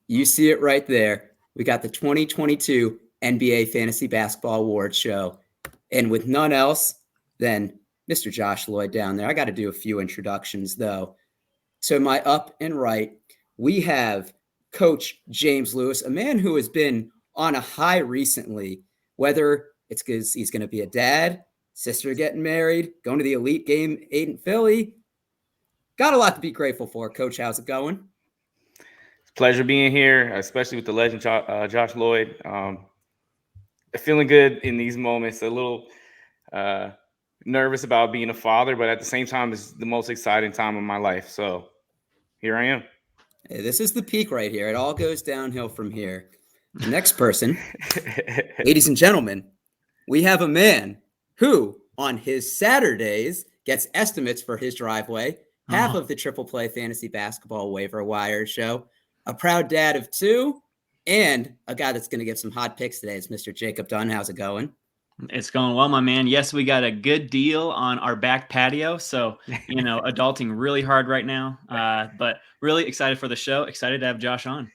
You see it right there. We got the 2022 NBA Fantasy Basketball Awards show. And with none else than Mr. Josh Lloyd down there. I got to do a few introductions, though. To my up and right, we have Coach James Lewis, a man who has been on a high recently, whether it's because he's going to be a dad, sister getting married, going to the Elite Game 8 in Philly. Got a lot to be grateful for. Coach, how's it going? Pleasure being here, especially with the legend Josh Lloyd. Feeling good in these moments. A little nervous about being a father, but at the same time, it's the most exciting time of my life. So here I am. Hey, this is the peak right here. It all goes downhill from here. The next person, ladies and gentlemen, we have a man who, on his Saturdays, gets estimates for his driveway, half of the Triple Play Fantasy Basketball Waiver Wire show, a proud dad of 2, and a guy that's going to give some hot picks today is Mr. Jacob Dunne. How's it going? It's going well, my man. Yes, we got a good deal on our back patio. So, adulting really hard right now, but really excited for the show. Excited to have Josh on.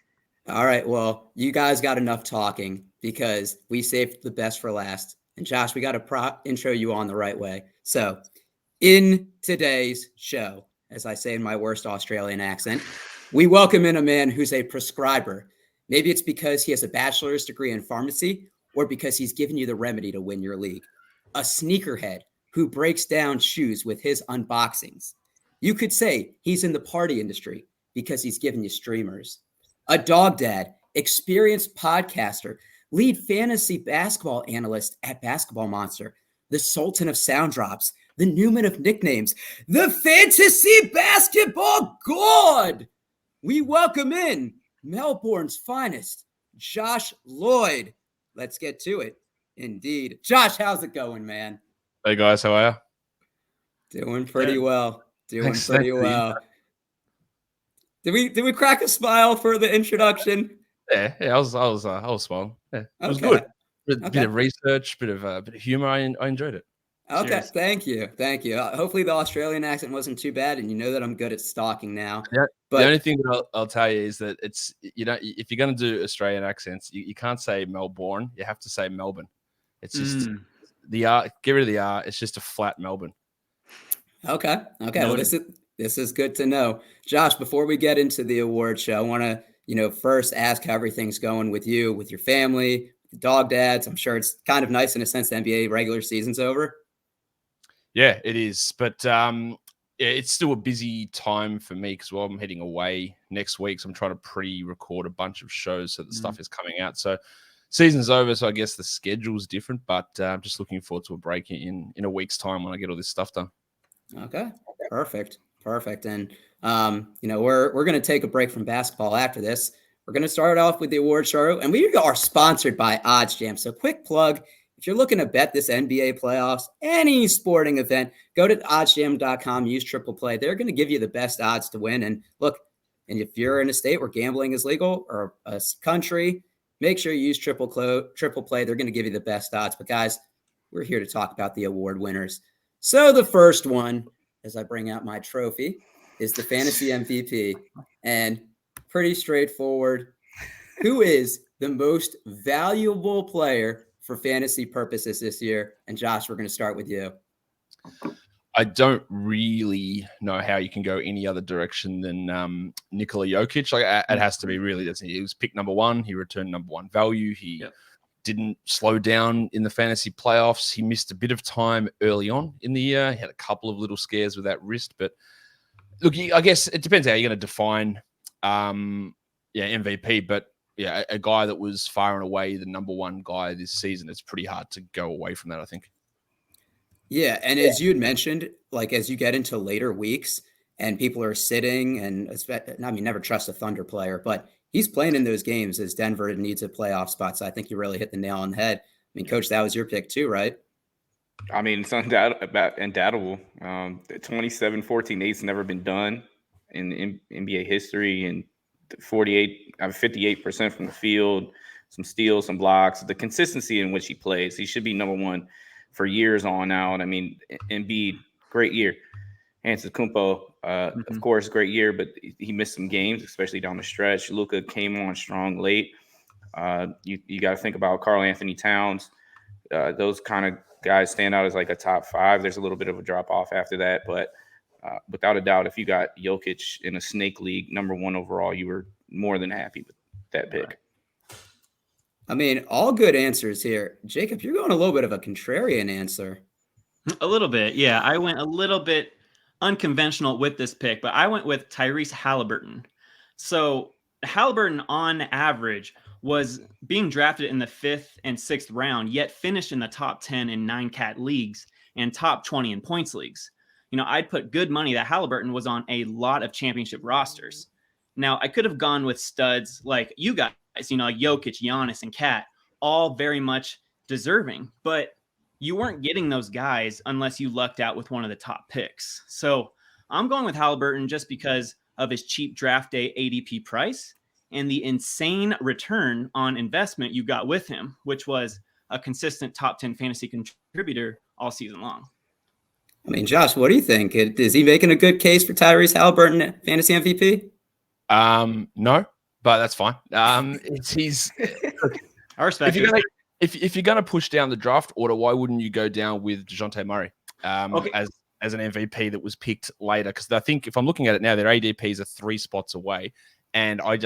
All right. Well, you guys got enough talking because we saved the best for last. And Josh, we got to intro you on the right way. So in today's show, as I say in my worst Australian accent, we welcome in a man who's a prescriber. Maybe it's because he has a bachelor's degree in pharmacy or because he's given you the remedy to win your league. A sneakerhead who breaks down shoes with his unboxings. You could say he's in the party industry because he's given you streamers. A dog dad, experienced podcaster, lead fantasy basketball analyst at Basketball Monster, the Sultan of Sound Drops, the Newman of nicknames, the fantasy basketball god. We welcome in Melbourne's finest, Josh Lloyd. Let's get to it. Indeed. Josh, how's it going, man? Hey, guys. How are you? Doing pretty well. Pretty well. Did we crack a smile for the introduction? Yeah, I was smiling. Yeah, it was good. Bit of research, bit of humor. I enjoyed it. Okay, cheers. Thank you. Hopefully the Australian accent wasn't too bad, and you know that I'm good at stalking now. Yeah, but the only thing that I'll tell you is that it's if you're going to do Australian accents, you can't say Melbourne. You have to say Melbourne. It's just the R. Get rid of the R. It's just a flat Melbourne. Okay. Well, this is good to know, Josh. Before we get into the award show, I want to first ask how everything's going with you, with your family, the dog dads. I'm sure it's kind of nice in a sense the NBA regular season's over. Yeah, it is. But it's still a busy time for me because I'm heading away next week. So I'm trying to pre-record a bunch of shows so that stuff is coming out. So season's over. So I guess the schedule's different. But I'm just looking forward to a break in a week's time when I get all this stuff done. Okay, perfect. And, we're going to take a break from basketball after this. We're going to start off with the award show. And we are sponsored by Odds Jam. So quick plug. If you're looking to bet this NBA playoffs, any sporting event, go to oddsjam.com, use Triple Play. They're going to give you the best odds to win. And look, and if you're in a state where gambling is legal or a country, make sure you use Triple Play. They're going to give you the best odds. But guys, we're here to talk about the award winners. So the first one, as I bring out my trophy, is the fantasy MVP. And pretty straightforward. Who is the most valuable player for fantasy purposes this year? And Josh, we're going to start with you. I don't really know how you can go any other direction than Nikola Jokic. It has to be really, he was picked number 1. He returned number 1 value. He didn't slow down in the fantasy playoffs. He missed a bit of time early on in the year. He had a couple of little scares with that wrist. But look, I guess it depends how you're going to define MVP. But yeah, a guy that was far and away the number 1 guy this season, it's pretty hard to go away from that, I think. Yeah, and as you had mentioned, as you get into later weeks and people are sitting, and never trust a Thunder player, but he's playing in those games as Denver needs a playoff spot. So I think you really hit the nail on the head. I mean, Coach, that was your pick too, right? I mean, it's undoubtable. 27-14-8's never been done in NBA history, and 58% from the field, some steals, some blocks, the consistency in which he plays. He should be number 1 for years on out. I mean, Embiid, great year. Antetokounmpo, Of course, great year, but he missed some games, especially down the stretch. Luka came on strong late. You got to think about Karl Anthony Towns. Those kind of guys stand out as like a top 5. There's a little bit of a drop off after that, but without a doubt, if you got Jokic in a snake league, number 1 overall, you were more than happy with that pick. Right. I mean, all good answers here. Jacob, you're going a little bit of a contrarian answer. A little bit, yeah. I went a little bit unconventional with this pick, but I went with Tyrese Haliburton. So Haliburton, on average, was being drafted in the 5th and 6th round, yet finished in the top 10 in 9-cat leagues and top 20 in points leagues. I'd put good money that Haliburton was on a lot of championship rosters. Now, I could have gone with studs like you guys, like Jokic, Giannis, and Cat, all very much deserving, but you weren't getting those guys unless you lucked out with one of the top picks. So I'm going with Haliburton just because of his cheap draft day ADP price and the insane return on investment you got with him, which was a consistent top 10 fantasy contributor all season long. I mean, Josh, what do you think? Is he making a good case for Tyrese Haliburton fantasy MVP? No, but that's fine. He's I respect if you're gonna push down the draft order, why wouldn't you go down with DeJounte Murray as an MVP that was picked later? Because I think if I'm looking at it now, their ADPs are 3 spots away, and I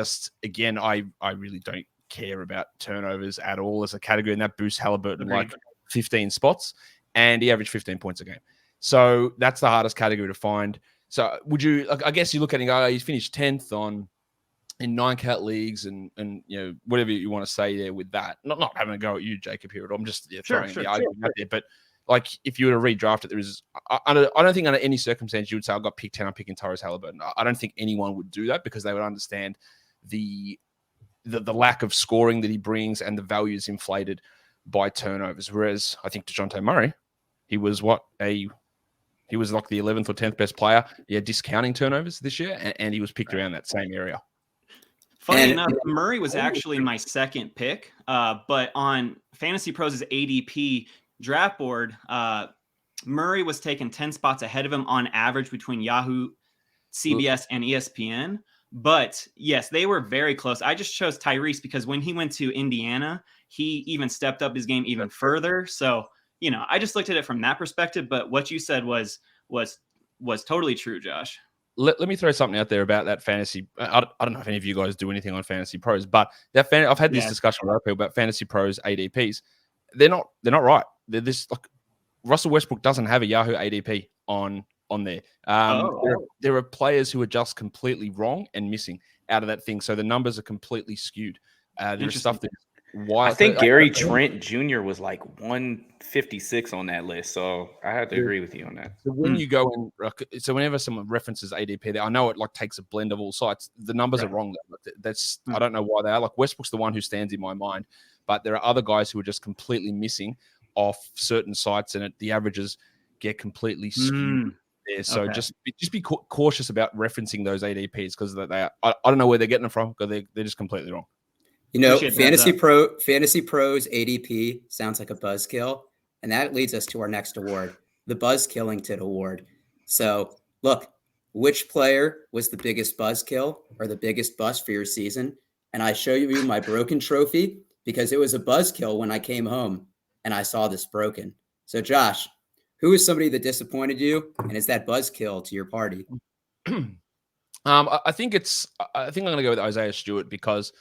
really don't care about turnovers at all as a category, and that boosts Haliburton like 15 spots, and he averaged 15 points a game. So that's the hardest category to find. So would you? I guess you look at it and go, he's finished 10th in 9-cat leagues, and whatever you want to say there with that. Not having a go at you, Jacob, here at all. I'm just throwing the argument out there. But like, if you were to redraft it, I don't think under any circumstance you would say I got picked 10, I'm picking Tyrese Haliburton. I don't think anyone would do that because they would understand the lack of scoring that he brings and the value is inflated by turnovers. Whereas I think DeJounte Murray, he was like the 11th or 10th best player. Yeah, discounting turnovers this year, and he was picked around that same area. Funny enough, Murray was actually my second pick, but on Fantasy Pros' ADP draft board, Murray was taken 10 spots ahead of him on average between Yahoo, CBS, and ESPN. But yes, they were very close. I just chose Tyrese because when he went to Indiana, he even stepped up his game even further. So, I just looked at it from that perspective. But what you said was totally true, Josh. Let me throw something out there about that fantasy. I don't know if any of you guys do anything on Fantasy Pros, but I've had this discussion with other people about Fantasy Pros ADPs. They're not right. They're this like Russell Westbrook doesn't have a Yahoo ADP on there. There are players who are just completely wrong and missing out of that thing, so the numbers are completely skewed. There's stuff that I think Gary Trent Jr. was like 156 on that list, so I have to agree with you on that. So when you go in, so whenever someone references ADP, I know it like takes a blend of all sites. The numbers are wrong. That's I don't know why they are. Like Westbrook's the one who stands in my mind, but there are other guys who are just completely missing off certain sites, and the averages get completely skewed there. So just be cautious about referencing those ADPs because they are. I don't know where they're getting them from because they're just completely wrong. Fantasy Pros ADP sounds like a buzzkill, and that leads us to our next award, the Buzz Killington Award. So, look, which player was the biggest buzzkill or the biggest bust for your season? And I show you my broken trophy because it was a buzzkill when I came home and I saw this broken. So, Josh, who is somebody that disappointed you, and is that buzzkill to your party? I think I'm going to go with Isaiah Stewart because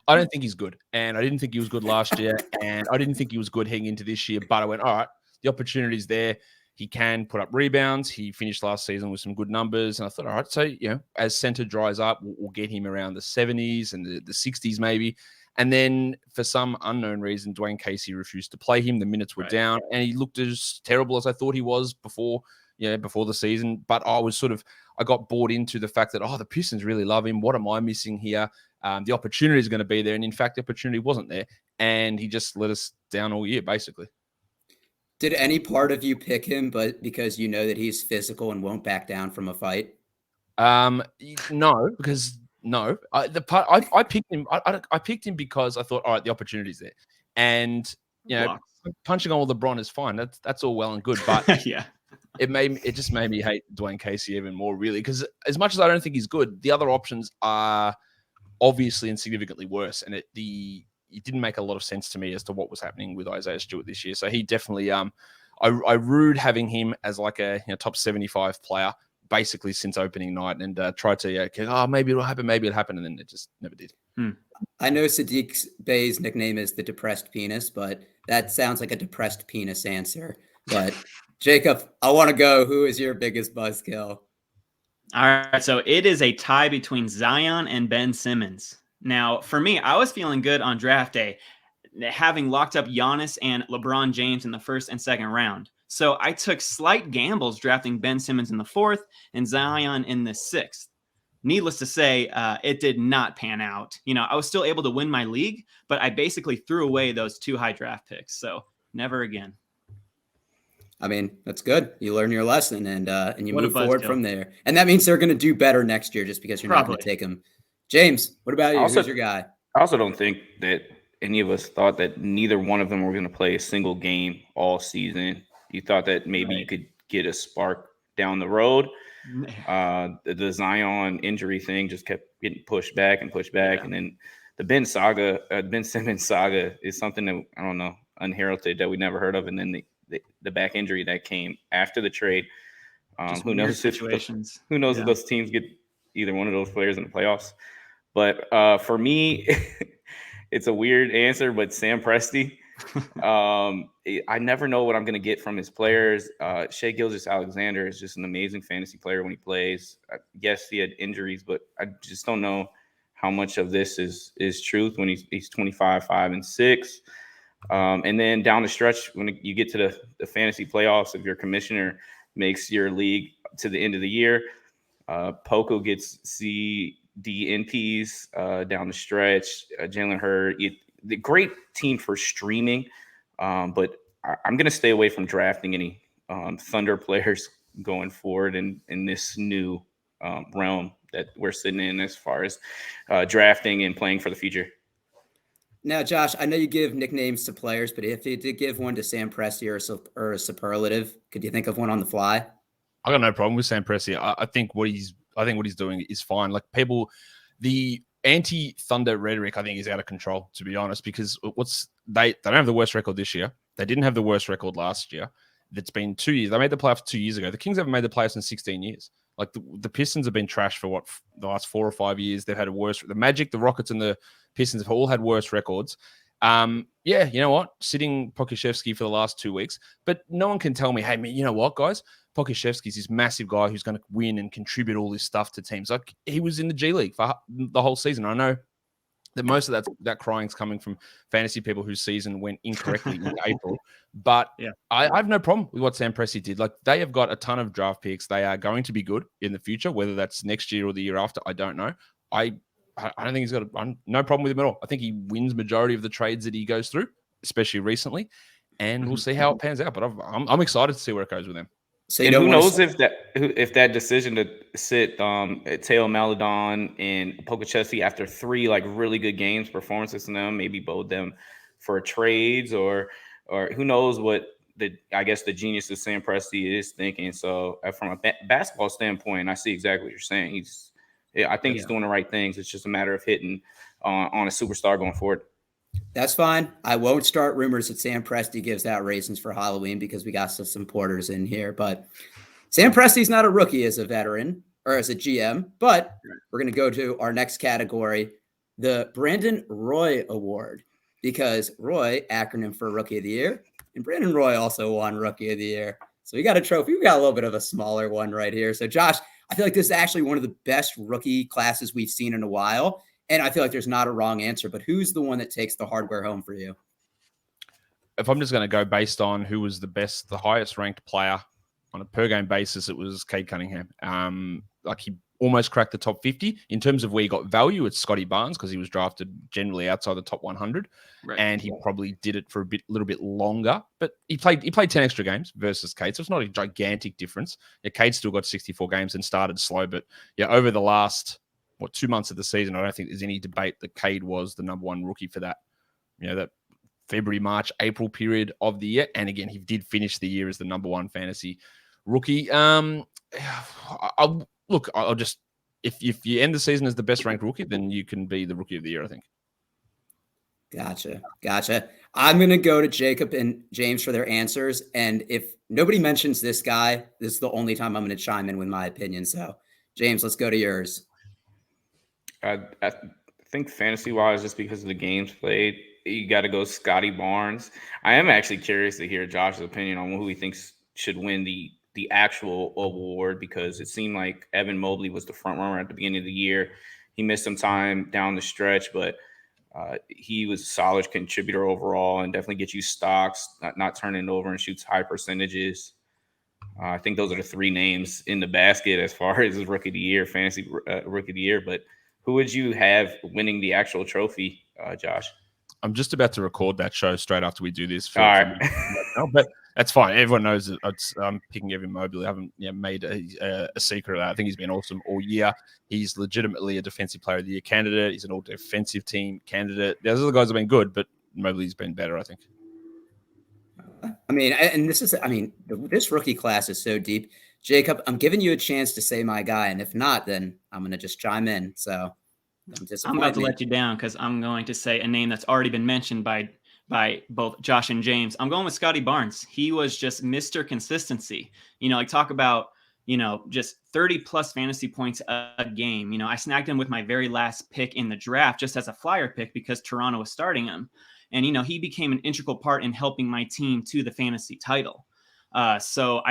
I don't think he's good. And I didn't think he was good last year. And I didn't think he was good heading into this year. But I went, all right, the opportunity's there. He can put up rebounds. He finished last season with some good numbers. And I thought, all right, so, as center dries up, we'll get him around the 70s and the 60s maybe. And then for some unknown reason, Dwayne Casey refused to play him. The minutes were down. And he looked as terrible as I thought he was before the season. But I got bought into the fact that, the Pistons really love him. What am I missing here? The opportunity is going to be there. And in fact, the opportunity wasn't there. And he just let us down all year, basically. Did any part of you pick him, but because you know that he's physical and won't back down from a fight? No, because I picked him. I picked him because I thought, all right, the opportunity's there. And, punching on LeBron is fine. That's all well and good. But it just made me hate Dwayne Casey even more, really, because as much as I don't think he's good, the other options are obviously and significantly worse, and it didn't make a lot of sense to me as to what was happening with Isaiah Stewart this year. So he definitely, I rued having him as like a top 75 player basically since opening night, and tried to maybe it'll happen, and then it just never did. I know Sadiq Bey's nickname is the depressed penis, but that sounds like a depressed penis answer. But Jacob, I want to go. Who is your biggest buzzkill? All right, so it is a tie between Zion and Ben Simmons. Now, for me, I was feeling good on draft day, having locked up Giannis and LeBron James in the first and second round. So I took slight gambles drafting Ben Simmons in the 4th and Zion in the 6th. Needless to say, it did not pan out. I was still able to win my league, but I basically threw away those 2 high draft picks. So never again. I mean, that's good. You learn your lesson and you What a move forward buzzkill. from there. And that means they're going to do better next year just because you're not going to take them. James, what about you? Who's your guy? I also don't think that any of us thought that neither one of them were going to play a single game all season. You thought that maybe you could get a spark down the road. The Zion injury thing just kept getting pushed back, and then the Ben Simmons saga is something that, I don't know, unheralded, that we never heard of, and then the back injury that came after the trade. Who knows if those teams get either one of those players in the playoffs? But for me, it's a weird answer, but Sam Presti. I never know what I'm going to get from his players. Shai Gilgeous-Alexander is just an amazing fantasy player when he plays. Yes, he had injuries, but I just don't know how much of this is truth when he's 25, 5, and 6. And then down the stretch, when you get to the fantasy playoffs, if your commissioner makes your league to the end of the year, Poco gets CDNPs down the stretch. Jalen Hurd, the great team for streaming, but I'm going to stay away from drafting any Thunder players going forward in this new realm that we're sitting in as far as drafting and playing for the future. Now, Josh, I know you give nicknames to players, but if you did give one to Sam Presti or a superlative, could you think of one on the fly? I got no problem with Sam Presti. I think what he's doing is fine. Like, the anti-Thunder rhetoric, I think, is out of control, to be honest, because they don't have the worst record this year. They didn't have the worst record last year. It's been 2 years. They made the playoffs 2 years ago. The Kings haven't made the playoffs in 16 years. Like, the Pistons have been trashed for the last 4 or 5 years. They've had a worse. The Magic, the Rockets, and the Pistons have all had worse records. You know what? Sitting Pokusevski for the last 2 weeks, but no one can tell me, hey, man, you know what, guys? Pokusevski's this massive guy who's going to win and contribute all this stuff to teams. Like, he was in the G League for the whole season. I know that most of that crying's coming from fantasy people whose season went incorrectly in April. But I have no problem with what Sam Presti did. Like, they have got a ton of draft picks. They are going to be good in the future, whether that's next year or the year after. I don't know. I don't think he's got no problem with him at all. I think he wins majority of the trades that he goes through, especially recently, and we'll see how it pans out. But I'm excited to see where it goes with him. So who knows if that decision to sit Teo Maledon and Pokusevski after 3 like really good games performances in them maybe bode them for trades or who knows what the genius of Sam Presti is thinking. So from a basketball standpoint, I see exactly what you're saying. I think he's doing the right things. It's just a matter of hitting on a superstar going forward. That's fine. I won't start rumors that Sam Presti gives out raisins for Halloween because we got some supporters in here. But Sam Presti's not a rookie as a veteran or as a GM. But we're going to go to our next category, the Brandon Roy Award, because Roy, acronym for Rookie of the Year, and Brandon Roy also won Rookie of the Year. So we got a trophy. We got a little bit of a smaller one right here. So Josh, I feel like this is actually one of the best rookie classes we've seen in a while. And I feel like there's not a wrong answer, but who's the one that takes the hardware home for you? If I'm just going to go based on who was the highest ranked player on a per game basis, it was Cade Cunningham. Like, he almost cracked the top 50. In terms of where he got value, it's Scotty Barnes, because he was drafted generally outside the top 100. Right. And he probably did it for a little bit longer, but he played 10 extra games versus Cade. So it's not a gigantic difference. Cade still got 64 games and started slow, but over the last 2 months of the season, I don't think there's any debate that Cade was the number one rookie for that, that February, March, April period of the year. And again, he did finish the year as the number one fantasy rookie. I'll just if you end the season as the best ranked rookie, then you can be the rookie of the year, I think. Gotcha. I'm going to go to Jacob and James for their answers. And if nobody mentions this guy, this is the only time I'm going to chime in with my opinion. So, James, let's go to yours. I think fantasy-wise, just because of the games played, you got to go Scotty Barnes. I am actually curious to hear Josh's opinion on who he thinks should win the actual award, because it seemed like Evan Mobley was the front runner at the beginning of the year. He missed some time down the stretch, but he was a solid contributor overall and definitely gets you stocks, not turning over, and shoots high percentages. I think those are the three names in the basket as far as rookie of the year, fantasy rookie of the year. But who would you have winning the actual trophy, Josh? I'm just about to record that show straight after we do this. All right. But that's fine. Everyone knows that I'm picking Evan Mobley. I haven't made a secret of that. I think he's been awesome all year. He's legitimately a defensive player of the year candidate. He's an all-defensive team candidate. Those other guys have been good, but Mobley's been better, I think. I mean, and this rookie class is so deep. Jacob, I'm giving you a chance to say my guy, and if not, then I'm going to just chime in. So I'm about to let you down because I'm going to say a name that's already been mentioned by both Josh and James. I'm going with Scotty Barnes. He was just Mr. Consistency. Talk about, just 30 plus fantasy points a game. I snagged him with my very last pick in the draft just as a flyer pick because Toronto was starting him. And, he became an integral part in helping my team to the fantasy title. So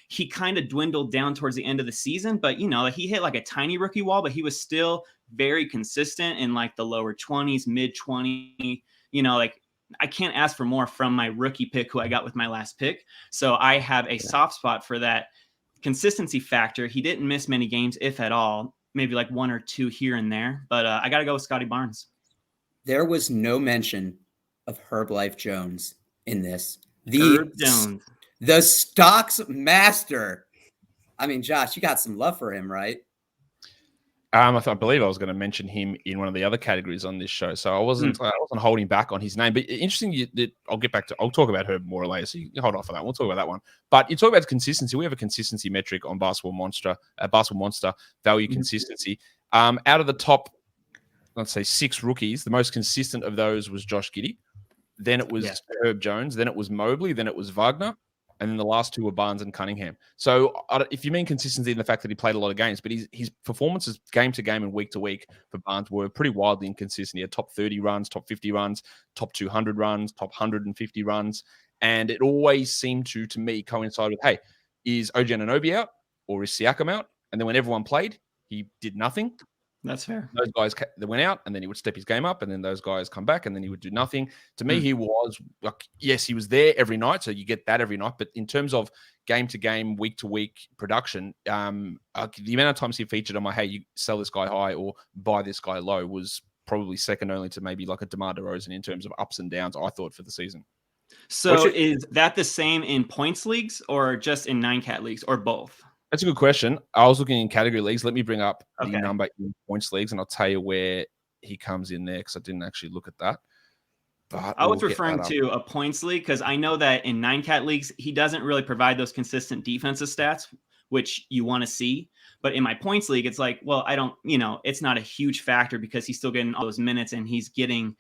he kind of dwindled down towards the end of the season, but he hit like a tiny rookie wall, but he was still very consistent in like the lower 20s, mid 20, I can't ask for more from my rookie pick who I got with my last pick. So I have a soft spot for that consistency factor. He didn't miss many games, if at all, maybe like one or two here and there, but I got to go with Scotty Barnes. There was no mention of Herb Life Jones in this. Herb Jones. The stocks master. I mean, Josh, you got some love for him, right? I believe I was going to mention him in one of the other categories on this show, so I wasn't holding back on his name. But interesting, I'll talk about Herb more later, so you can hold off for that. We'll talk about that one. But you talk about consistency. We have a consistency metric on Basketball Monster value consistency. Out of the top, let's say 6 rookies, the most consistent of those was Josh Giddey. Then it was Herb Jones. Then it was Mobley. Then it was Wagner. And then the last two were Barnes and Cunningham. So if you mean consistency in the fact that he played a lot of games, but his performances game to game and week to week for Barnes were pretty wildly inconsistent. He had top 30 runs, top 50 runs, top 200 runs, top 150 runs. And it always seemed to me, coincide with, hey, is OG Anunoby out or is Siakam out? And then when everyone played, he did nothing. That's fair. Those guys that went out, and then he would step his game up, and then those guys come back, and then he would do nothing. To me, he was like, yes, he was there every night, so you get that every night. But in terms of game to game, week to week production, the amount of times he featured on my, hey, you sell this guy high or buy this guy low, was probably second only to maybe like a DeMar DeRozan in terms of ups and downs, I thought, for the season. So is that the same in points leagues or just in 9-cat leagues or both? That's a good question. I was looking in category leagues. Let me bring up the number in points leagues, and I'll tell you where he comes in there because I didn't actually look at that. But I was referring to a points league because I know that in 9-cat leagues, he doesn't really provide those consistent defensive stats, which you want to see. But in my points league, it's like, well, I don't, it's not a huge factor because he's still getting all those minutes and he's getting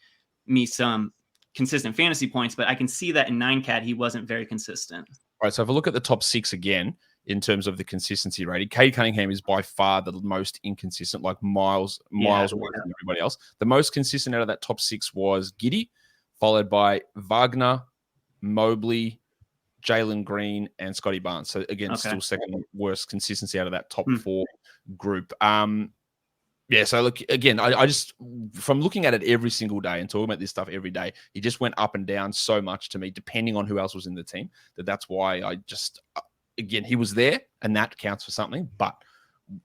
me some consistent fantasy points. But I can see that in 9-cat, he wasn't very consistent. All right. So if I look at the top 6 again, in terms of the consistency rating, Cade Cunningham is by far the most inconsistent, like miles away from everybody else. The most consistent out of that top 6 was Giddey, followed by Wagner, Mobley, Jalen Green, and Scotty Barnes. So again, still second worst consistency out of that top 4 group. So look, again, I just, from looking at it every single day and talking about this stuff every day, he just went up and down so much to me, depending on who else was in the team, that's why I just... Again, he was there, and that counts for something, but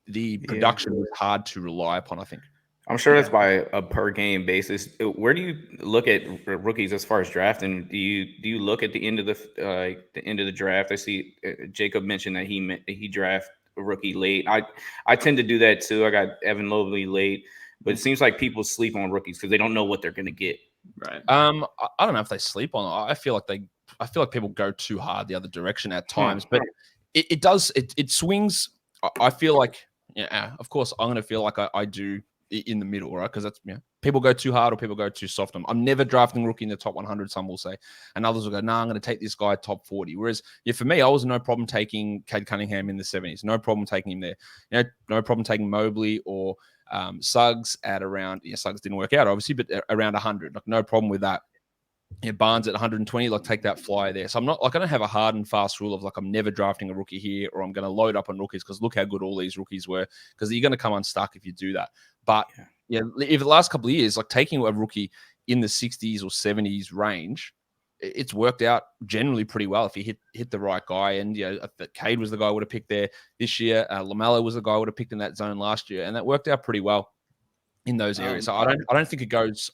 the production was hard to rely upon, I think. I'm sure that's by a per game basis. Where do you look at rookies as far as drafting? Do you look at the end of the draft? I see Jacob mentioned that he draft a rookie late. I tend to do that too. I got Evan Mobley late, but it seems like people sleep on rookies because they don't know what they're going to get. Right. I don't know if they sleep on it. I feel like people go too hard the other direction at times, but it does. It swings. I feel like, yeah, of course, I'm going to feel like I do in the middle, right? Because that's, people go too hard or people go too soft. I'm never drafting rookie in the top 100, some will say. And others will go, I'm going to take this guy top 40. Whereas, for me, I was no problem taking Cade Cunningham in the 70s. No problem taking him there. No problem taking Mobley or Suggs at around, Suggs didn't work out, obviously, but around 100. Like, no problem with that. Barnes at 120, like, take that flyer there. So I'm not like, I don't have a hard and fast rule of like, I'm never drafting a rookie here, or I'm going to load up on rookies because look how good all these rookies were, because you're going to come unstuck if you do that. But if the last couple of years, like taking a rookie in the 60s or 70s range, it's worked out generally pretty well if you hit the right guy. And Cade was the guy I would have picked there this year. LaMelo was the guy I would have picked in that zone last year, and that worked out pretty well in those areas. So I don't think it goes.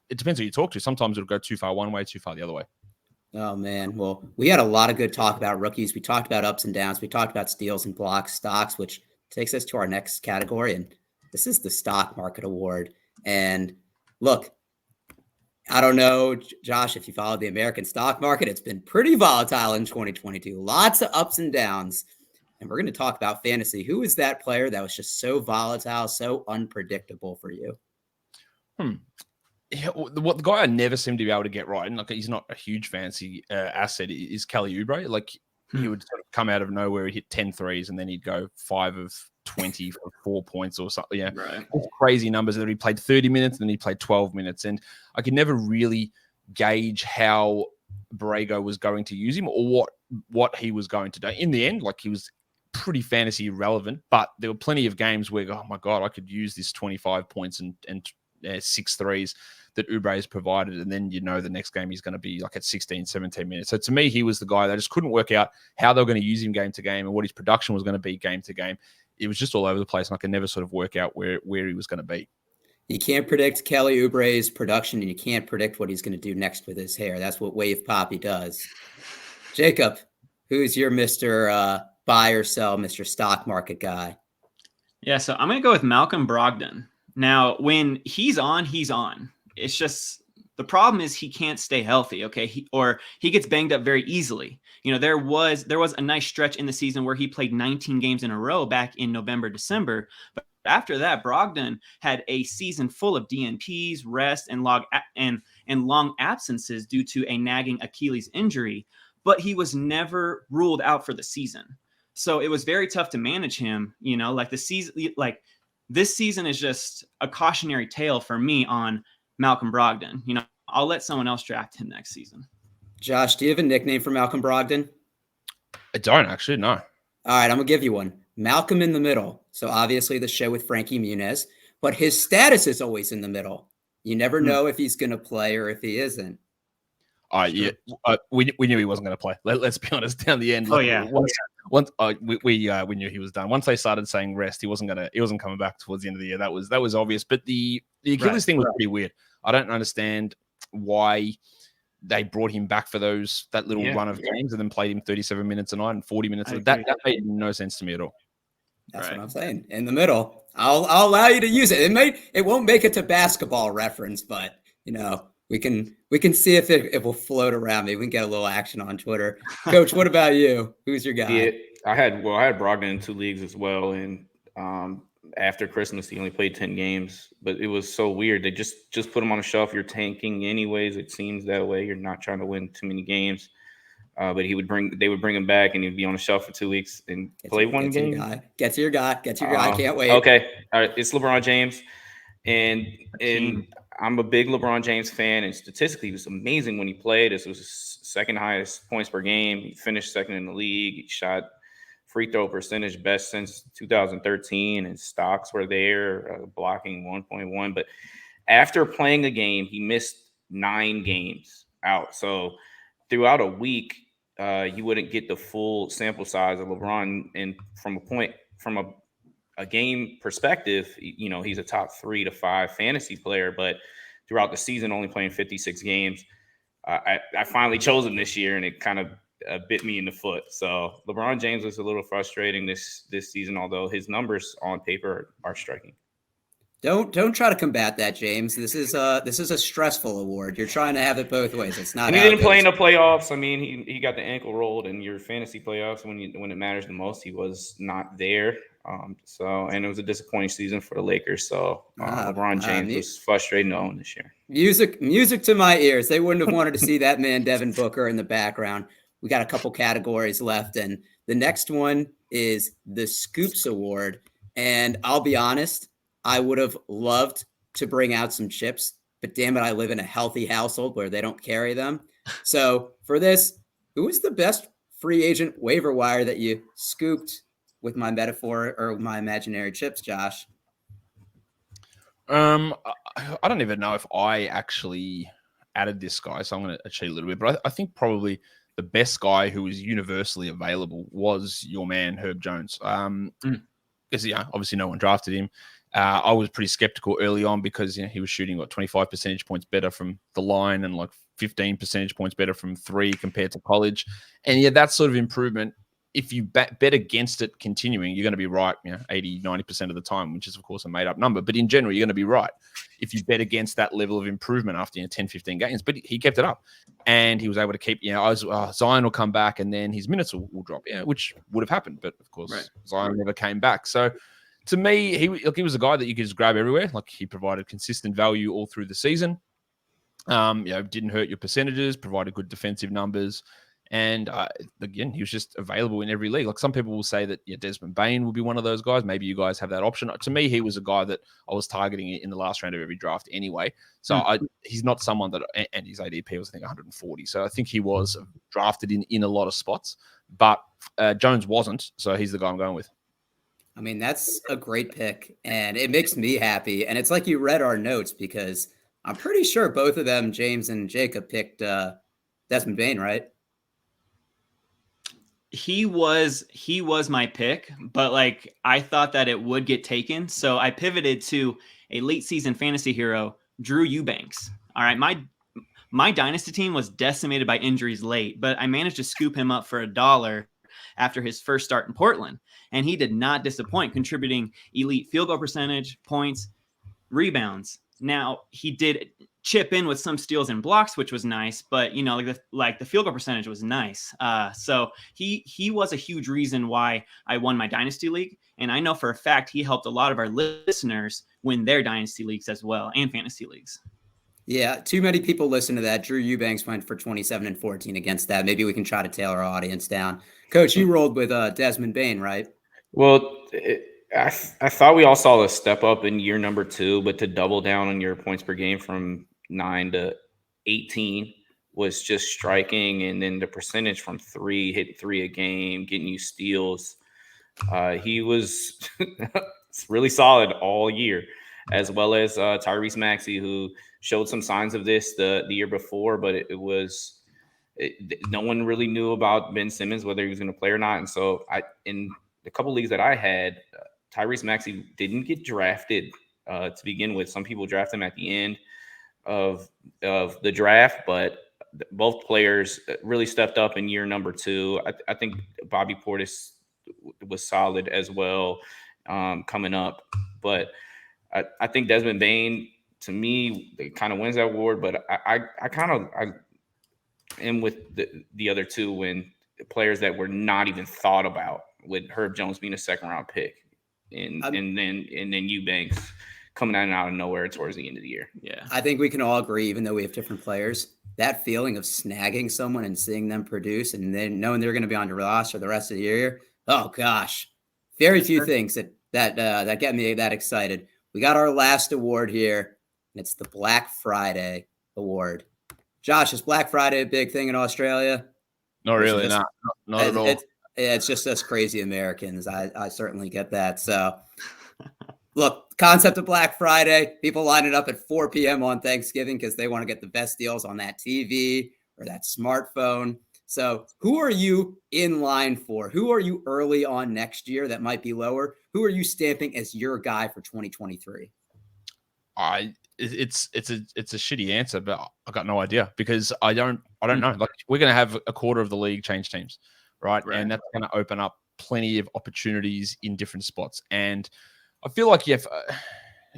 It depends who you talk to. Sometimes it'll go too far one way, too far the other way. Oh, man. Well, we had a lot of good talk about rookies. We talked about ups and downs. We talked about steals and blocks, stocks, which takes us to our next category. And this is the stock market award. And look, I don't know, Josh, if you followed the American stock market, it's been pretty volatile in 2022. Lots of ups and downs. And we're going to talk about fantasy. Who is that player that was just so volatile, so unpredictable for you? What the guy I never seem to be able to get right, and like he's not a huge fancy asset, is Kelly Oubre. Like he would sort of come out of nowhere, he'd hit 10 threes, and then he'd go 5 of 20 for 4 points or something. Yeah, right. Crazy numbers. And then he played 30 minutes, and then he played 12 minutes, and I could never really gauge how Borrego was going to use him or what he was going to do. In the end, like he was pretty fantasy relevant, but there were plenty of games where, oh my God, I could use this 25 points and 6 threes that Oubre has provided, and then the next game he's going to be like at 16, 17 minutes. So to me, he was the guy that I just couldn't work out how they were going to use him game to game and what his production was going to be game to game. It was just all over the place, and I could never sort of work out where he was going to be. You can't predict Kelly Oubre's production, and you can't predict what he's going to do next with his hair. That's what Wave Poppy does. Jacob, who's your Mr. Buy or sell, Mr. Stock Market guy? Yeah, so I'm going to go with Malcolm Brogdon. Now, when he's on, he's on. It's just the problem is he can't stay healthy, okay? He gets banged up very easily. There was a nice stretch in the season where he played 19 games in a row back in November, December. But after that, Brogdon had a season full of DNPs, rest, and long absences due to a nagging Achilles injury. But he was never ruled out for the season. So it was very tough to manage him, like the season, like this season is just a cautionary tale for me on Malcolm Brogdon. I'll let someone else draft him next season. Josh, do you have a nickname for Malcolm Brogdon? I don't actually, no. All right, I'm going to give you one. Malcolm in the Middle. So obviously the show with Frankie Muniz, but his status is always in the middle. You never know if he's going to play or if he isn't. Yeah, we knew he wasn't going to play. Let's be honest. Down the end, we knew he was done. Once they started saying rest, he wasn't coming back towards the end of the year. That was obvious. But the Achilles thing was pretty weird. I don't understand why they brought him back for that little run of games and then played him 37 minutes a night and 40 minutes. That made no sense to me at all. That's what I'm saying. In the middle, I'll allow you to use it. It won't make it to basketball reference, but we can see if it will float around. Maybe we can get a little action on Twitter. Coach, what about you? Who's your guy? Yeah, I had Brogdon in 2 leagues as well, and after Christmas he only played 10 games, but it was so weird. They just put him on a shelf. You're tanking anyways. It seems that way. You're not trying to win too many games. But they would bring him back, and he'd be on the shelf for 2 weeks and play one game. Get to your guy. Can't wait. Okay, all right. It's LeBron James, and I'm a big LeBron James fan, and statistically, it was amazing when he played. This was his second highest points per game. He finished second in the league. He shot free throw percentage best since 2013, and stocks were there, blocking 1.1. But after playing a game, he missed 9 games out. So throughout a week, you wouldn't get the full sample size of LeBron. And from a game perspective, he's a top 3 to 5 fantasy player, but throughout the season, only playing 56 games. I finally chose him this year, and it kind of bit me in the foot. So LeBron James was a little frustrating this season, although his numbers on paper are striking. Don't try to combat that, James. This is a stressful award. You're trying to have it both ways. It's not. And he didn't play in the playoffs. I mean, he got the ankle rolled in your fantasy playoffs when it matters the most. He was not there. And it was a disappointing season for the Lakers. So LeBron James was frustrated to own this year. Music to my ears. They wouldn't have wanted to see that man Devin Booker in the background. We got a couple categories left, and the next one is the Scoops Award. And I'll be honest, I would have loved to bring out some chips, but damn it, I live in a healthy household where they don't carry them. So for this, who is the best free agent waiver wire that you scooped with my metaphor or my imaginary chips, Josh? I don't even know if I actually added this guy, so I'm going to cheat a little bit. But I think probably the best guy who was universally available was your man, Herb Jones. Because obviously no one drafted him. I was pretty skeptical early on because he was shooting 25 percentage points better from the line and 15 percentage points better from three compared to college. And that sort of improvement, if you bet against it continuing, you're going to be right 80, 90% of the time, which is, of course, a made-up number. But in general, you're going to be right if you bet against that level of improvement after 10, 15 games. But he kept it up. And he was able to keep, Zion will come back and then his minutes will drop, which would have happened. But, of course, Zion never came back. So, to me, he was a guy that you could just grab everywhere. He provided consistent value all through the season. Didn't hurt your percentages, provided good defensive numbers. And again, he was just available in every league. Some people will say that Desmond Bane will be one of those guys. Maybe you guys have that option. To me, he was a guy that I was targeting in the last round of every draft anyway. So he's not someone that, and his ADP was, I think, 140. So I think he was drafted in a lot of spots. But Jones wasn't. So he's the guy I'm going with. I mean, that's a great pick, and it makes me happy. And it's like you read our notes because I'm pretty sure both of them, James and Jacob, picked Desmond Bane, right? He was my pick, but I thought that it would get taken. So I pivoted to a late season fantasy hero, Drew Eubanks. All right. My dynasty team was decimated by injuries late, but I managed to scoop him up for $1 after his first start in Portland. And he did not disappoint, contributing elite field goal percentage, points, rebounds. Now, he did chip in with some steals and blocks, which was nice, but the field goal percentage was nice. So he was a huge reason why I won my dynasty league. And I know for a fact he helped a lot of our listeners win their dynasty leagues as well, and fantasy leagues. Yeah, too many people listen to that. Drew Eubanks went for 27 and 14 against that. Maybe we can try to tail our audience down. Coach, you rolled with Desmond Bane, right? Well, I thought we all saw a step up in year number 2, but to double down on your points per game from 9 to 18 was just striking. And then the percentage from 3, hitting 3 a game, getting you steals. He was really solid all year, as well as Tyrese Maxey, who showed some signs of this the year before, but no one really knew about Ben Simmons, whether he was going to play or not. And so in the couple leagues that I had, Tyrese Maxey didn't get drafted to begin with. Some people draft him at the end of the draft, but both players really stepped up in year number 2. I think Bobby Portis was solid as well coming up. But I think Desmond Bane, to me, kind of wins that award. But I am with the other two when players that were not even thought about, with Herb Jones being a second-round pick. And then Eubanks coming out of nowhere towards the end of the year. Yeah, I think we can all agree, even though we have different players, that feeling of snagging someone and seeing them produce and then knowing they're going to be on the roster the rest of the year. Oh gosh, very few things that get me that excited. We got our last award here, and it's the Black Friday Award. Josh, is Black Friday a big thing in Australia? Not really, not at all. It's just us crazy Americans. I certainly get that. So, look, concept of Black Friday, people lining up at 4 p.m. on Thanksgiving because they want to get the best deals on that TV or that smartphone. So who are you in line for? Who are you early on next year that might be lower? Who are you stamping as your guy for 2023? It's a shitty answer, but I got no idea because I don't know. Like, we're going to have a quarter of the league change teams, right? And that's going to open up plenty of opportunities in different spots. And I feel like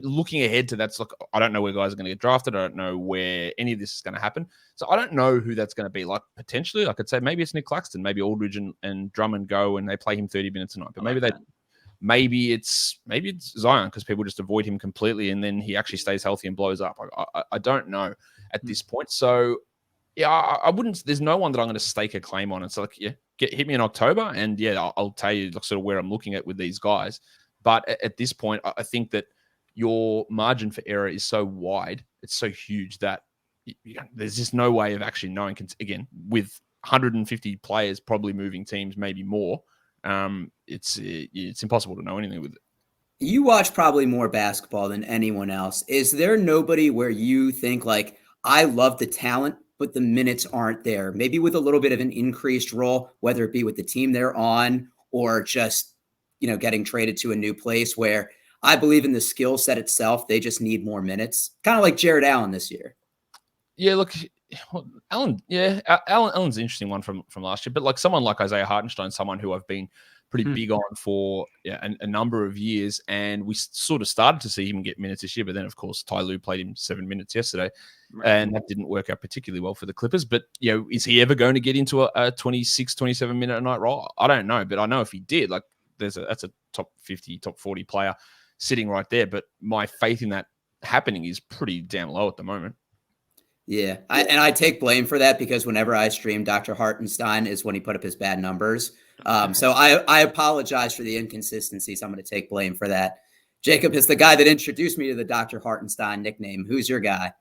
looking ahead to that's like, I don't know where guys are going to get drafted. I don't know where any of this is going to happen. So I don't know who that's going to be. Like potentially, I could say maybe it's Nick Claxton, maybe Aldridge and Drummond go and they play him 30 minutes a night. But maybe it's Zion because people just avoid him completely and then he actually stays healthy and blows up. I don't know at this point. So yeah, I wouldn't. There's no one that I'm going to stake a claim on. It's like, yeah, hit me in October, and yeah, I'll tell you like, sort of where I'm looking at with these guys. But at this point, I think that your margin for error is so wide, it's so huge that there's just no way of actually knowing. Again, with 150 players probably moving teams, maybe more, it's impossible to know anything with it. You watch probably more basketball than anyone else. Is there nobody where you think like, I love the talent, but the minutes aren't there? Maybe with a little bit of an increased role, whether it be with the team they're on or just, getting traded to a new place where I believe in the skill set itself. They just need more minutes. Kind of like Jared Allen this year. Yeah, look, Allen's an interesting one from last year, but like someone like Isaiah Hartenstein, someone who I've been pretty big on for a number of years, and we sort of started to see him get minutes this year, but then of course Ty Lue played him 7 minutes yesterday, and that didn't work out particularly well for the Clippers. But is he ever going to get into a 26, 27 minute a night role? I don't know, but I know if he did, like that's a top 50, top 40 player sitting right there. But my faith in that happening is pretty damn low at the moment. Yeah, I take blame for that because whenever I stream Dr. Hartenstein is when he put up his bad numbers. So I apologize for the inconsistencies. I'm going to take blame for that. Jacob is the guy that introduced me to the Dr. Hartenstein nickname. Who's your guy?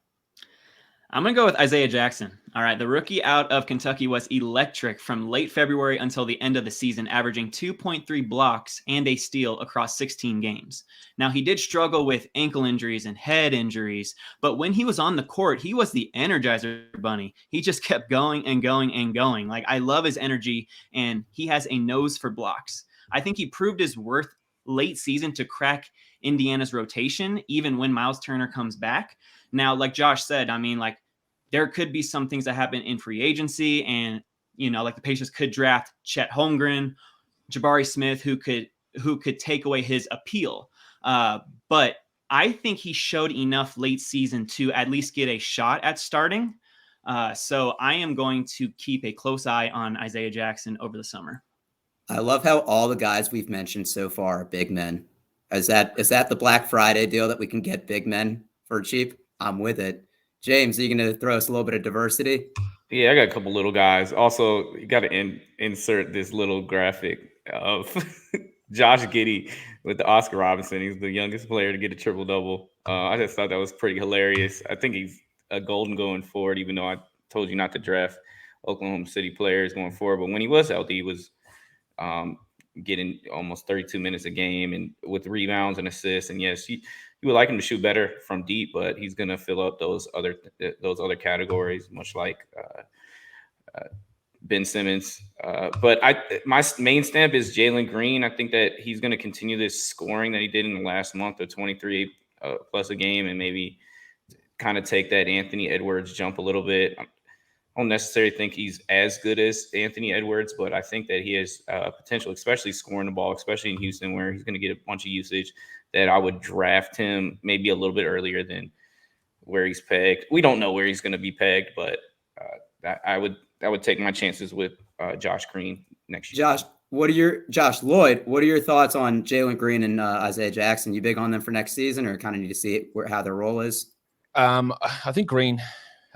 I'm going to go with Isaiah Jackson. All right. The rookie out of Kentucky was electric from late February until the end of the season, averaging 2.3 blocks and a steal across 16 games. Now, he did struggle with ankle injuries and head injuries, but when he was on the court, he was the Energizer Bunny. He just kept going and going and going. Like, I love his energy, and he has a nose for blocks. I think he proved his worth late season to crack Indiana's rotation, even when Miles Turner comes back. Now, like Josh said, I mean, like there could be some things that happen in free agency, and like the Pacers could draft Chet Holmgren, Jabari Smith, who could take away his appeal. But I think he showed enough late season to at least get a shot at starting. So I am going to keep a close eye on Isaiah Jackson over the summer. I love how all the guys we've mentioned so far are big men. Is that the Black Friday deal that we can get big men for cheap? I'm with it. James, are you going to throw us a little bit of diversity? Yeah, I got a couple little guys. Also, you got to insert this little graphic of Josh Giddey with the Oscar Robertson. He's the youngest player to get a triple-double. I just thought that was pretty hilarious. I think he's a golden going forward, even though I told you not to draft Oklahoma City players going forward. But when he was healthy, he was getting almost 32 minutes a game and with rebounds and assists. And yes, you would like him to shoot better from deep, but he's going to fill up those other categories, much like Ben Simmons. But my main stamp is Jalen Green. I think that he's going to continue this scoring that he did in the last month of 23 plus a game and maybe kind of take that Anthony Edwards jump a little bit. I don't necessarily think he's as good as Anthony Edwards, but I think that he has potential, especially scoring the ball, especially in Houston, where he's going to get a bunch of usage, that I would draft him maybe a little bit earlier than where he's pegged. We don't know where he's going to be pegged, but I would take my chances with Josh Green next year. Josh Lloyd, what are your thoughts on Jalen Green and Isaiah Jackson? You big on them for next season, or kind of need to see how their role is? I think Green,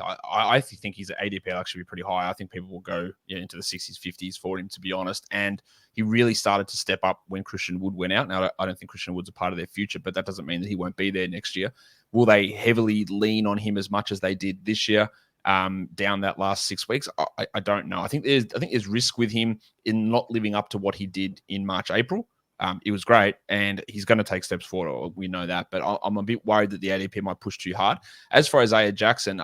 I think his ADP will actually be pretty high. I think people will go into the 60s, 50s for him, to be honest. And he really started to step up when Christian Wood went out. Now, I don't think Christian Wood's a part of their future, but that doesn't mean that he won't be there next year. Will they heavily lean on him as much as they did this year down that last 6 weeks? I don't know. I think there's risk with him in not living up to what he did in March, April. It was great, and he's going to take steps forward. We know that, but I'm a bit worried that the ADP might push too hard. As for Isaiah Jackson,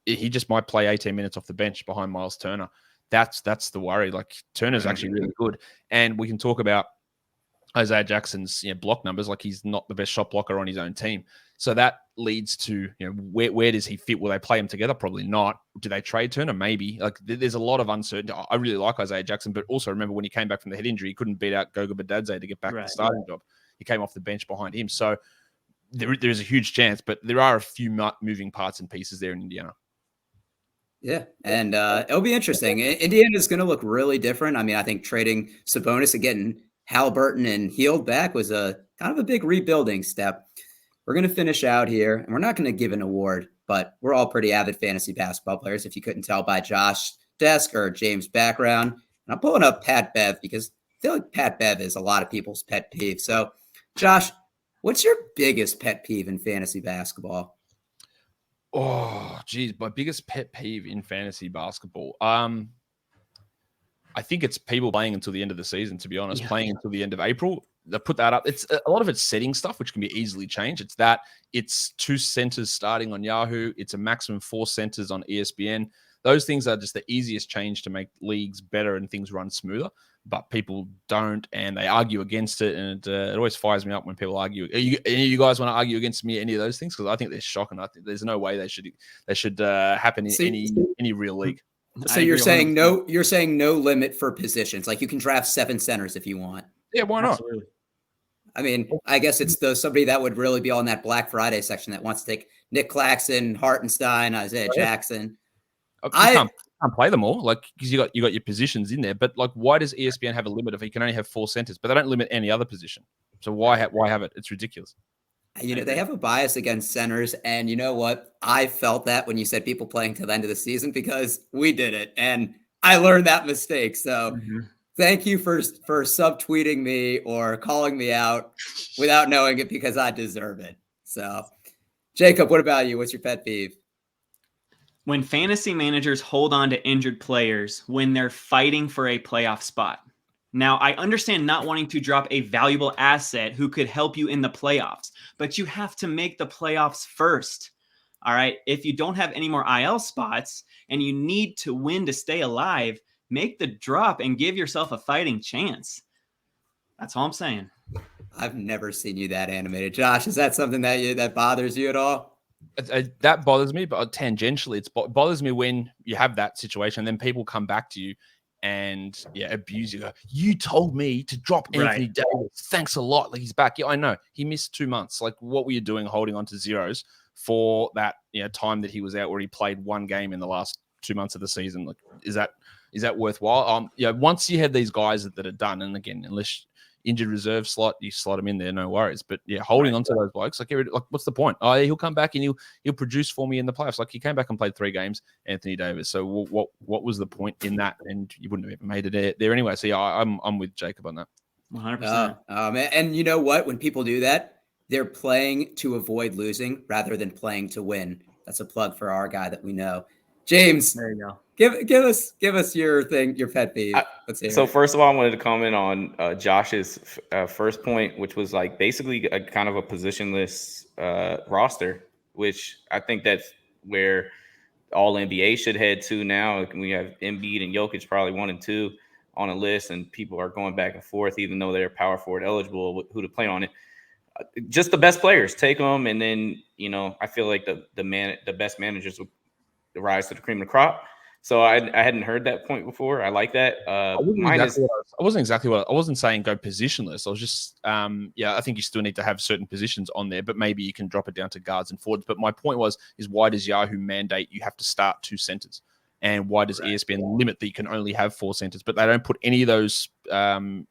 he just might play 18 minutes off the bench behind Miles Turner. That's the worry. Like, Turner's actually really good, and we can talk about Isaiah Jackson's block numbers. Like, he's not the best shot blocker on his own team, so that leads to where does he fit? Will they play him together? Probably not. Do they trade Turner? Maybe. Like, there's a lot of uncertainty. I really like Isaiah Jackson, but also remember when he came back from the head injury, he couldn't beat out Goga Badadze to get back to the starting job. He came off the bench behind him. So there's a huge chance, but there are a few moving parts and pieces there in Indiana. Yeah, and it'll be interesting. Indiana is going to look really different. I mean, I think trading Sabonis and getting Haliburton and Hield back was a kind of a big rebuilding step. We're going to finish out here, and we're not going to give an award, but we're all pretty avid fantasy basketball players, if you couldn't tell by Josh's desk or James' background. And I'm pulling up Pat Bev because I feel like Pat Bev is a lot of people's pet peeve. So, Josh, what's your biggest pet peeve in fantasy basketball? Oh, geez, my biggest pet peeve in fantasy basketball. I think it's people playing until the end of the season, to be honest, playing until the end of April. They put that up. It's a lot of it's setting stuff, which can be easily changed. It's 2 centers starting on Yahoo. It's a maximum 4 centers on ESPN. Those things are just the easiest change to make leagues better and things run smoother. But people don't, and they argue against it, and it always fires me up when people argue. Any of you guys want to argue against me any of those things? Because I think they're shocking. I think there's no way they should happen in any real league. So you're saying no? You're saying no limit for positions. Like you can draft 7 centers if you want. Yeah, why not? Absolutely. I mean, I guess it's somebody that would really be on that Black Friday section that wants to take Nick Claxton, Hartenstein, Isaiah Jackson. I can't play them all, like because you got your positions in there. But like, why does ESPN have a limit if you can only have 4 centers? But they don't limit any other position. So why have it? It's ridiculous. You know, they have a bias against centers, and you know what? I felt that when you said people playing till the end of the season because we did it, and I learned that mistake. So thank you for subtweeting me or calling me out without knowing it because I deserve it. So, Jacob, what about you? What's your pet peeve? When fantasy managers hold on to injured players when they're fighting for a playoff spot. Now, I understand not wanting to drop a valuable asset who could help you in the playoffs, but you have to make the playoffs first. All right. If you don't have any more IL spots and you need to win to stay alive, make the drop and give yourself a fighting chance. That's all I'm saying. I've never seen you that animated. Josh, is that something that bothers you at all? That bothers me, but tangentially, it bothers me when you have that situation, and then people come back to you and abuse you. You told me to drop Anthony Davis. Thanks a lot. Like he's back. Yeah, I know. He missed 2 months. Like, what were you doing holding on to zeros for that time that he was out, where he played 1 game in the last 2 months of the season? Like, is that worthwhile? Once you have these guys that are done, and again, unless injured reserve slot, you slot him in there, no worries. But holding on to those blokes, like what's the point? Oh, he'll come back and he'll produce for me in the playoffs. Like he came back and played 3 games, Anthony Davis. So what was the point in that? And you wouldn't have even made it there anyway. So I'm with Jacob on that. 100%. And you know what? When people do that, they're playing to avoid losing rather than playing to win. That's a plug for our guy that we know. James, there you go. Give us your thing, your pet peeve. Let's hear it. First of all, I wanted to comment on Josh's first point, which was like basically a kind of a positionless roster, which I think that's where all NBA should head to now. We have Embiid and Jokic probably 1 and 2 on a list, and people are going back and forth, even though they're power forward eligible, who to play on it. Just the best players, take them, and then I feel like the best managers will rise to the cream of the crop. So I hadn't heard that point before. I like that. I wasn't saying go positionless. I was just, I think you still need to have certain positions on there, but maybe you can drop it down to guards and forwards. But my point is why does Yahoo mandate you have to start 2 centers? And why does ESPN limit that you can only have 4 centers? But they don't put any of those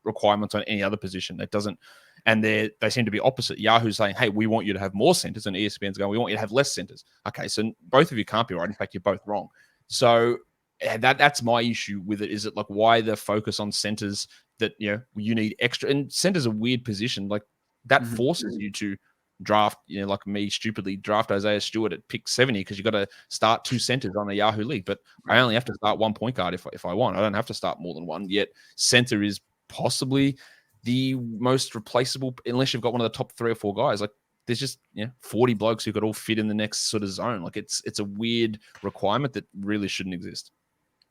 requirements on any other position. It doesn't. And they seem to be opposite. Yahoo's saying, hey, we want you to have more centers, and ESPN's going, we want you to have less centers. Okay, so both of you can't be right. In fact, you're both wrong. So that's my issue with it. Is it like why the focus on centers that you need extra? And centers a weird position. Like that forces you to draft, like me stupidly draft Isaiah Stewart at pick 70 because you got to start 2 centers on the Yahoo league. But I only have to start 1 point guard if I want. I don't have to start more than 1. Yet center is possibly the most replaceable unless you've got one of the top 3 or 4 guys. Like there's just 40 blokes who could all fit in the next sort of zone. Like it's a weird requirement that really shouldn't exist.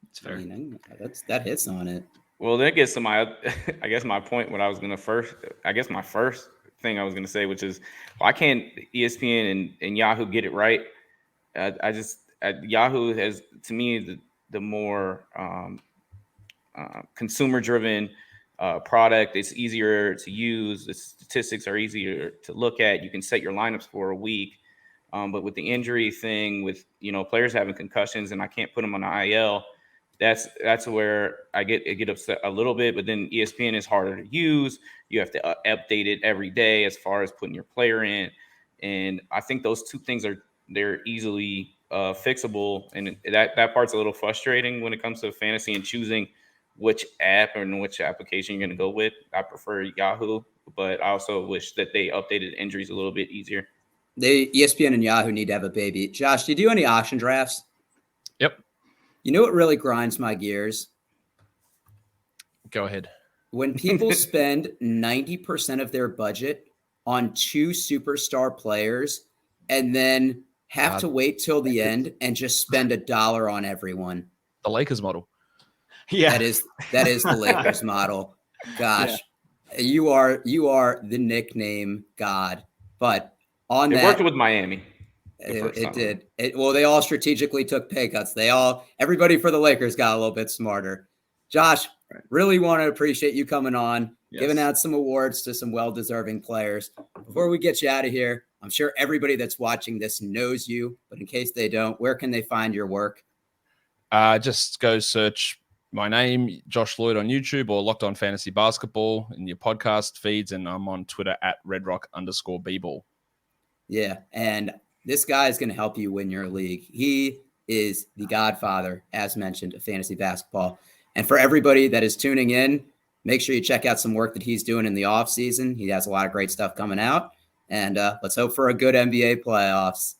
It's fair. That hits on it. Well, that gets to my point. What I was gonna my first thing I was gonna say, which is why can't ESPN and Yahoo get it right? Yahoo has, to me, the more consumer driven product. It's easier to use. The statistics are easier to look at. You can set your lineups for a week. But with the injury thing, with players having concussions and I can't put them on the IL, that's where I get upset a little bit. But then ESPN is harder to use. You have to update it every day as far as putting your player in. And I think those two things they're easily fixable. And that part's a little frustrating when it comes to fantasy and choosing which app and which application you're going to go with. I prefer Yahoo, but I also wish that they updated injuries a little bit easier. ESPN and Yahoo need to have a baby. Josh, do you do any auction drafts? Yep. You know what really grinds my gears? Go ahead. When people spend 90% of their budget on 2 superstar players and then have to wait till the end and just spend $1 on everyone. The Lakers model. Yeah. That is the Lakers model. Gosh, you are the nickname god. But on it worked with Miami. It did. They all strategically took pay cuts. Everybody for the Lakers got a little bit smarter. Josh, really want to appreciate you coming on, giving out some awards to some well-deserving players. Before we get you out of here, I'm sure everybody that's watching this knows you, but in case they don't, where can they find your work? Just go search my name, Josh Lloyd, on YouTube or Locked On Fantasy Basketball in your podcast feeds, and I'm on Twitter at redrock_bball. Yeah, and this guy is going to help you win your league. He is the godfather, as mentioned, of fantasy basketball. And for everybody that is tuning in, make sure you check out some work that he's doing in the offseason. He has a lot of great stuff coming out. And let's hope for a good NBA playoffs.